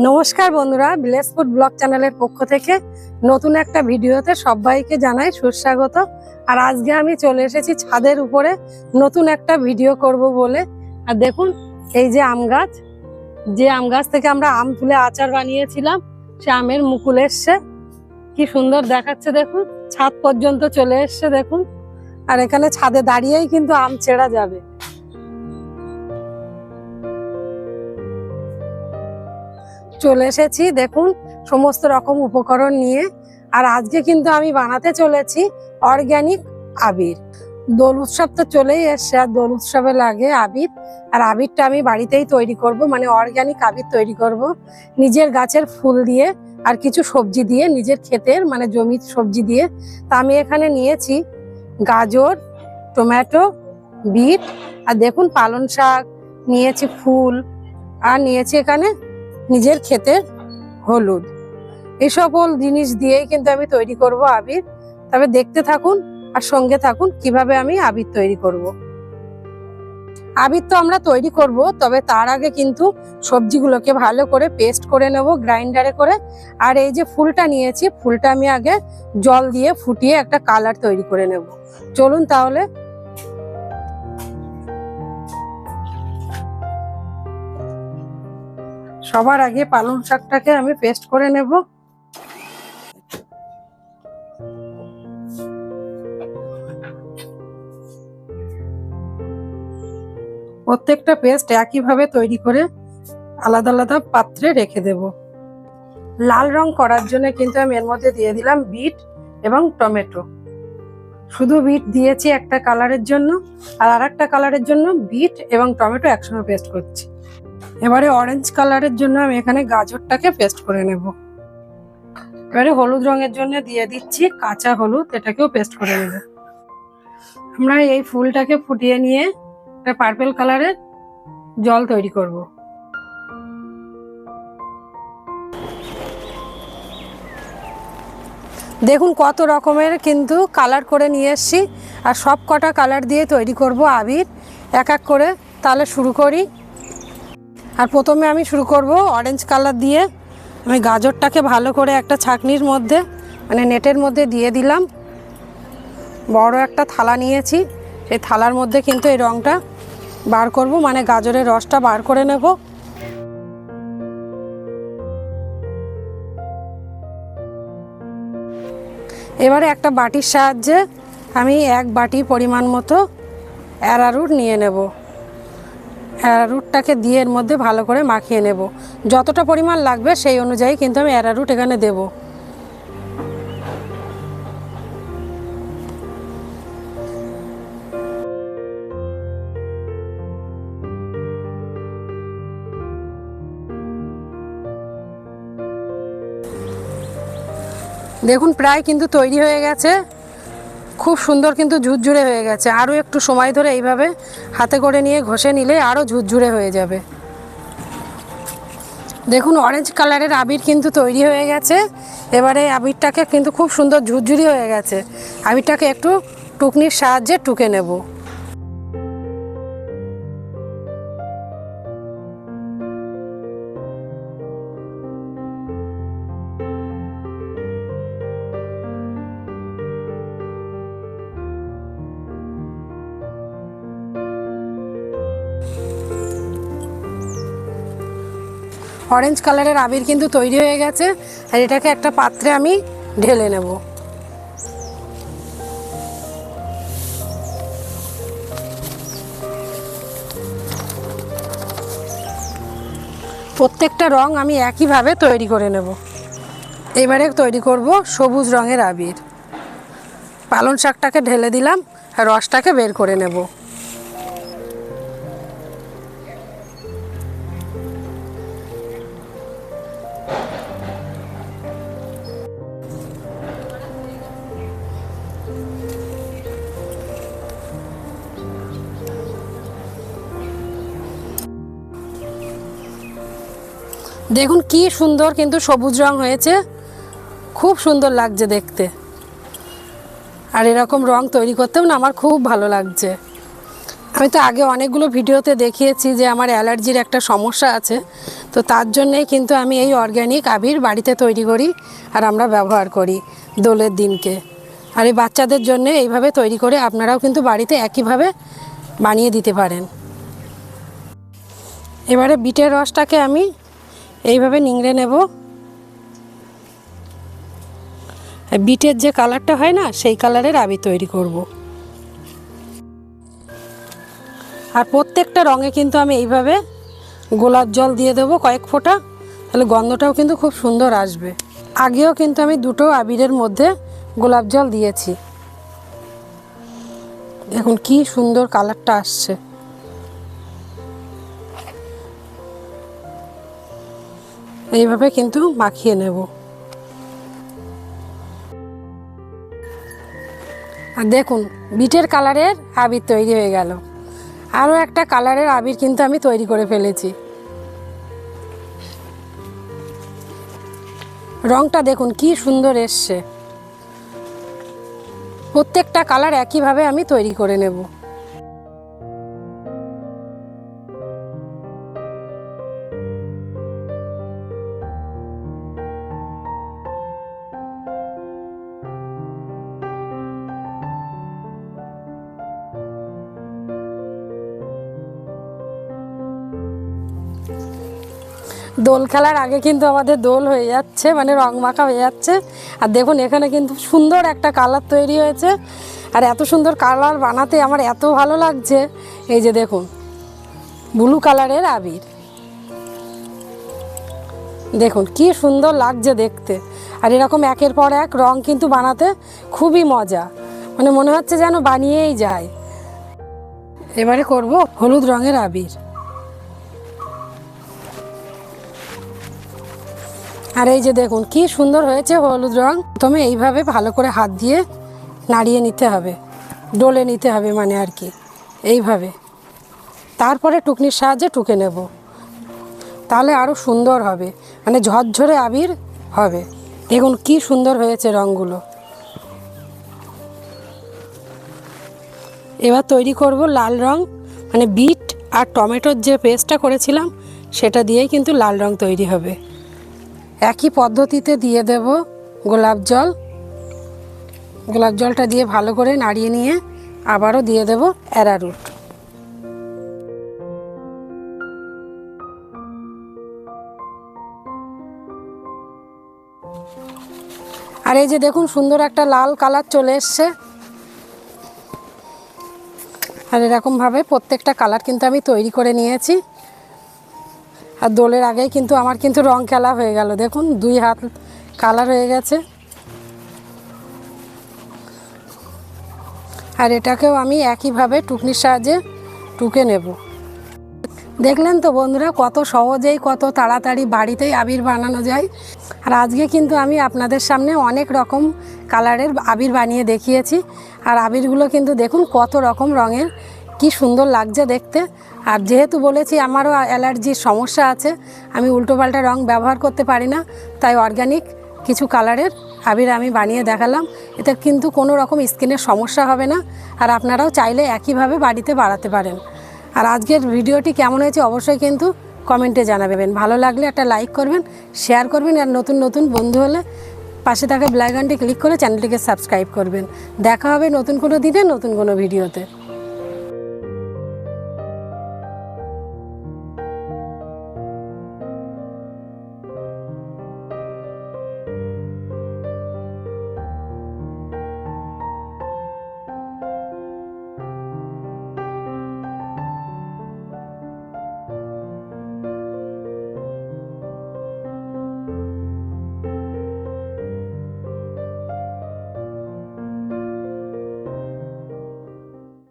নমস্কার বন্ধুরা, village food blog চ্যানেলের পক্ষ থেকে নতুন একটা ভিডিওতে সবাইকে জানাই সুস্বাগত। আর আজকে আমি চলে এসেছি ছাদের উপরে নতুন একটা ভিডিও করব বলে। আর দেখুন, এই যে আম গাছ, যে আম গাছ থেকে আমরা আম তুলে আচার বানিয়েছিলাম, সে আমের মুকুল এসছে, কি সুন্দর দেখাচ্ছে দেখুন। ছাদ পর্যন্ত চলে এসছে দেখুন। আর এখানে ছাদে দাঁড়িয়েই কিন্তু আম ছেঁড়া যাবে। চলে এসেছি দেখুন সমস্ত রকম উপকরণ নিয়ে। আর আজকে কিন্তু আমি বানাতে চলেছি অর্গানিক আবির। দোল উৎসব তো চলেই এসছে, আর দোল উৎসবে লাগে আবির। আর আবিরটা আমি বাড়িতেই তৈরি করব, মানে অর্গানিক আবির তৈরি করব নিজের গাছের ফুল দিয়ে আর কিছু সবজি দিয়ে, নিজের ক্ষেতের মানে জমির সবজি দিয়ে। তা আমি এখানে নিয়েছি গাজর, টমেটো, বিট, আর দেখুন পালং শাক নিয়েছি, ফুল, আর নিয়েছি এখানে নিজের ক্ষেতের হলুদ। এই সকল জিনিস দিয়েই কিন্তু আমি তৈরি করব আবির। তবে দেখতে থাকুন আর সঙ্গে থাকুন কিভাবে আমি আবির তৈরি করব। আবির তো আমরা তৈরি করব, তবে তার আগে কিন্তু সবজিগুলোকে ভালো করে পেস্ট করে নেব গ্রাইন্ডারে করে। আর এই যে ফুলটা নিয়েছি, ফুলটা আমি আগে জল দিয়ে ফুটিয়ে একটা কালার তৈরি করে নেব। চলুন তাহলে। সবার আগে পালং শাকটাকে আমি পেস্ট করে নেব। প্রত্যেকটা পেস্ট একইভাবে তৈরি করে আলাদা আলাদা পাত্রে রেখে দেব। লাল রং করার জন্য কিন্তু আমি এর মধ্যে দিয়ে দিলাম বিট এবং টমেটো। শুধু বিট দিয়েছি একটা কালারের জন্য, আর আরেকটা কালারের জন্য বিট এবং টমেটো একসঙ্গে পেস্ট করছি। এবারে অরেঞ্জ কালারের জন্য আমি এখানে গাজরটাকে পেস্ট করে নেব। এবারে হলুদ রঙের জন্য দিয়ে দিচ্ছি কাঁচা হলুদ, এটাকেও পেস্ট করে নেব। আমরা এই ফুলটাকে ফুটিয়ে নিয়ে একটা পার্পল কালারের জল তৈরি করব। দেখুন কত রকমের কিন্তু কালার করে নিয়ে এসছি, আর সব কটা কালার দিয়ে তৈরি করব আবির এক এক করে। তাহলে শুরু করি। আর প্রথমে আমি শুরু করব অরেঞ্জ কালার দিয়ে। আমি গাজরটাকে ভালো করে একটা ছাঁকনির মধ্যে মানে নেটের মধ্যে দিয়ে দিলাম। বড় একটা থালা নিয়েছি, সেই থালার মধ্যে কিন্তু এই রঙটা বার করব, মানে গাজরের রসটা বার করে নেব। এবারে একটা বাটির সাহায্যে আমি এক বাটি পরিমাণ মতো অ্যারারুট নিয়ে নেব। অ্যারারুটটাকে দিয়ে এর মধ্যে ভালো করে মাখিয়ে নেব। যতটা পরিমাণ লাগবে সেই অনুযায়ী কিন্তু আমি অ্যারারুট এখানে দেব। দেখুন প্রায় কিন্তু তৈরি হয়ে গেছে, খুব সুন্দর কিন্তু ঝুরঝুরে হয়ে গেছে। আরও একটু সময় ধরে এইভাবে হাতে করে নিয়ে ঘষে নিলে আরও ঝুরঝুরে হয়ে যাবে। দেখুন অরেঞ্জ কালারের আবির কিন্তু তৈরি হয়ে গেছে। এবারে আবিরটাকে কিন্তু খুব সুন্দর ঝুরঝুরি হয়ে গেছে। আবিরটাকে একটু টুকনির সাহায্যে টুকে নেব। অরেঞ্জ কালারের আবির কিন্তু তৈরি হয়ে গেছে। আর এটাকে একটা পাত্রে আমি ঢেলে নেব। প্রত্যেকটা রং আমি একইভাবে তৈরি করে নেব। এবারে তৈরি করব সবুজ রঙের আবির। পালং শাকটাকে ঢেলে দিলাম, আর রসটাকে বের করে নেব। দেখুন কি সুন্দর কিন্তু সবুজ রং হয়েছে, খুব সুন্দর লাগছে দেখতে। আর এরকম রং তৈরি করতেও না আমার খুব ভালো লাগছে। আমি তো আগে অনেকগুলো ভিডিওতে দেখিয়েছি যে আমার অ্যালার্জির একটা সমস্যা আছে, তো তার জন্যেই কিন্তু আমি এই অর্গ্যানিক আবির বাড়িতে তৈরি করি আর আমরা ব্যবহার করি দোলের দিনকে। আর এই বাচ্চাদের জন্য এইভাবে তৈরি করে আপনারাও কিন্তু বাড়িতে একইভাবে বানিয়ে দিতে পারেন। এবারে বিটের রসটাকে আমি এইভাবে নিংড়ে নেব। বিটের যে কালারটা হয় না, সেই কালারের আবির তৈরি করব। আর প্রত্যেকটা রঙে কিন্তু আমি এইভাবে গোলাপ জল দিয়ে দেবো কয়েক ফোঁটা, তাহলে গন্ধটাও কিন্তু খুব সুন্দর আসবে। আগেও কিন্তু আমি দুটো আবিরের মধ্যে গোলাপ জল দিয়েছি। দেখুন কি সুন্দর কালারটা আসছে। এইভাবে কিন্তু মাখিয়ে নেব। আর দেখুন বিটের কালারের আবির তৈরি হয়ে গেল। আরও একটা কালারের আবির কিন্তু আমি তৈরি করে ফেলেছি। রংটা দেখুন কি সুন্দর এসছে। প্রত্যেকটা কালার একইভাবে আমি তৈরি করে নেব। দোল খেলার আগে কিন্তু আমাদের দোল হয়ে যাচ্ছে, মানে রং মাখা হয়ে যাচ্ছে। আর দেখুন এখানে কিন্তু সুন্দর একটা কালার তৈরি হয়েছে। আর এত সুন্দর কালার বানাতে আমার এত ভালো লাগছে। এই যে দেখুন ব্লু কালারের আবির, দেখুন কি সুন্দর লাগছে দেখতে। আর এরকম একের পর এক রং কিন্তু বানাতে খুবই মজা, মানে মনে হচ্ছে যেন বানিয়েই যায়। এবারে করব হলুদ রঙের আবির। আর এই যে দেখুন কি সুন্দর হয়েছে হলুদ রং। প্রথমে এইভাবে ভালো করে হাত দিয়ে নাড়িয়ে নিতে হবে, ডলে নিতে হবে মানে আর কি এইভাবে। তারপরে টুকনির সাহায্যে টুকে নেব, তাহলে আরও সুন্দর হবে, মানে ঝরঝরে আবির হবে। দেখুন কি সুন্দর হয়েছে রঙগুলো। এবার তৈরি করব লাল রং, মানে বিট আর টমেটোর যে পেস্টটা করেছিলাম সেটা দিয়েই কিন্তু লাল রং তৈরি হবে। একই পদ্ধতিতে দিয়ে দেব গোলাপ জল। গোলাপ জলটা দিয়ে ভালো করে নাড়িয়ে নিয়ে আবারও দিয়ে দেব অ্যারারুট। আর এই যে দেখুন সুন্দর একটা লাল কালার চলে এসছে। আর এরকমভাবে প্রত্যেকটা কালার কিন্তু আমি তৈরি করে নিয়েছি। আর দোলের আগেই কিন্তু আমার কিন্তু রং খেলা হয়ে গেল। দেখুন 2 হাত কালার হয়ে গেছে। আর এটাকেও আমি একইভাবে টুকনির সাহায্যে টুকে নেব। দেখলেন তো বন্ধুরা কত সহজেই কত তাড়াতাড়ি বাড়িতেই আবির বানানো যায়। আর আজকে কিন্তু আমি আপনাদের সামনে অনেক রকম কালারের আবির বানিয়ে দেখিয়েছি। আর আবিরগুলো কিন্তু দেখুন কত রকম রঙের, কি সুন্দর লাগছে দেখতে। আর যেহেতু বলেছি আমারও অ্যালার্জির সমস্যা আছে, আমি উল্টোপাল্টা রং ব্যবহার করতে পারি না, তাই অর্গানিক কিছু কালারের আবির আমি বানিয়ে দেখালাম। এতে কিন্তু কোনো রকম স্কিনের সমস্যা হবে না। আর আপনারাও চাইলে একইভাবে বাড়িতে বানাতে পারেন। আর আজকের ভিডিওটি কেমন হয়েছে অবশ্যই কিন্তু কমেন্টে জানাবেন। ভালো লাগলে একটা লাইক করবেন, শেয়ার করবেন। আর নতুন নতুন বন্ধু হলে পাশে থাকা বেল আইকনটি ক্লিক করে চ্যানেলটিকে সাবস্ক্রাইব করবেন। দেখা হবে নতুন কোনো দিনে নতুন কোনো ভিডিওতে।